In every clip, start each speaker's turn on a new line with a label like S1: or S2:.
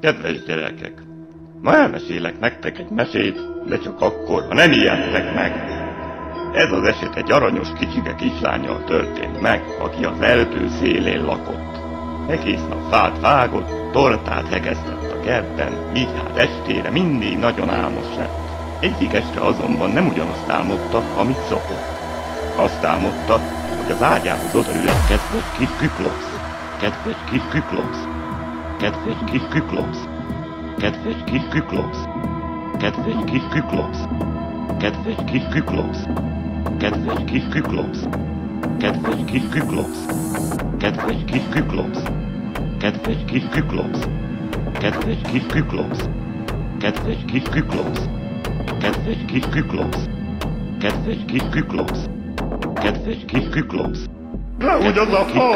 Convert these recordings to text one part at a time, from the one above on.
S1: Kedves gyerekek! Ma elmesélek nektek egy mesét, de csak akkor, ha nem ijedtek meg. Ez az eset egy aranyos kicsike kislánnyal történt meg, aki az erdő szélén lakott. Egész nap fát vágott, tortát hegesztett a kertben, így hát estére mindig nagyon álmos lett. Egyik este azonban nem ugyanazt álmodta, amit szokott. Azt álmodta, hogy az ágyához odaül egy kedves kis küklopsz. Kedves kis küklopsz. Kedves kis küklopsz. Kedves kis küklopsz. Kedves kis küklopsz. Kedves kis küklopsz. Kedves kis küklopsz. Kedves kis küklopsz. Kedves kis küklopsz. Kedves kis küklopsz. Kedves kis küklopsz. Kedves kis küklopsz. Kedves kis küklopsz. Kedves kis küklopsz. Kedves kis küklopsz.
S2: Nehogy az a fa!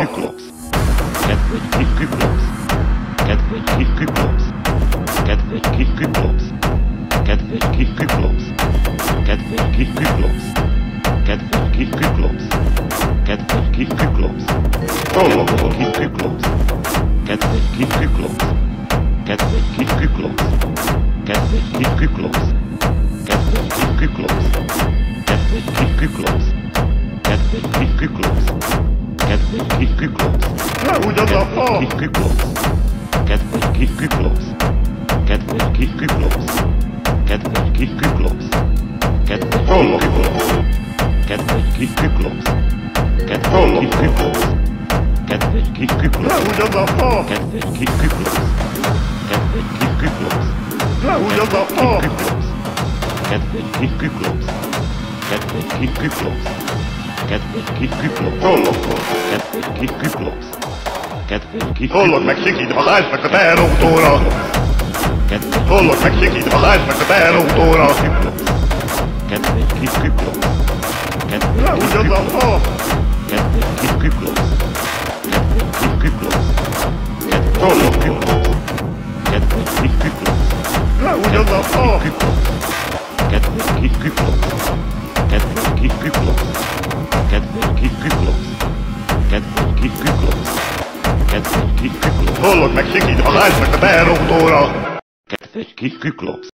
S1: Kedves kis küklopsz. Kedves kis küklopsz. Kedves kis küklopsz. Kedves kis küklopsz. Kedves kis küklopsz. Kedves kis küklopsz. Kedves kis küklopsz.
S2: Hallok!
S1: Kis küklopsz. Kedves kis küklopsz. Kedves kis küklopsz. Kedves kis küklopsz. Kedves kis küklopsz. Kedves kis küklopsz. Kedves kis küklopsz. Kedves kis küklopsz.
S2: Nehogy az a fa!
S1: Kis küklopsz. Kedves kis küklopsz. Kedves kis küklopsz. Kedves kis küklopsz. Kedves
S2: Hallok!
S1: Kedves kis küklopsz. Kedves kis küklopsz. Kedves kis küklopsz.
S2: Nehogy az a fa!
S1: Kedves kis küklopsz. Kedves kis küklopsz.
S2: Nehogy az a fa!
S1: Kedves kis küklopsz. Kedves kis küklopsz. Kedves kis küklopsz.
S2: Hallok!
S1: Kedves kis küklopsz. Kedves kis
S2: Hallok meg sikítva, házd meg a teherautóra!
S1: Kedves
S2: Hallok meg sikítva, házd meg a teherautóra!
S1: Kedves kis küklopsz. Kedves
S2: Nehogy
S1: kis
S2: az a
S1: küklopsz.
S2: fa!
S1: Kedves kis küklopsz. Kedves kis küklopsz. Kedves
S2: Hallok!
S1: kis küklopsz. Kedves kis küklopsz.
S2: Nehogy az a fa!
S1: Kedves kis küklopsz. Kedves kis küklopsz. Kedves kis küklopsz. Kedves kis küklopsz. Kedves kis küklopsz.
S2: Hallok meg sikítva, házd meg a teherautóra!
S1: Kedves kis küklopsz.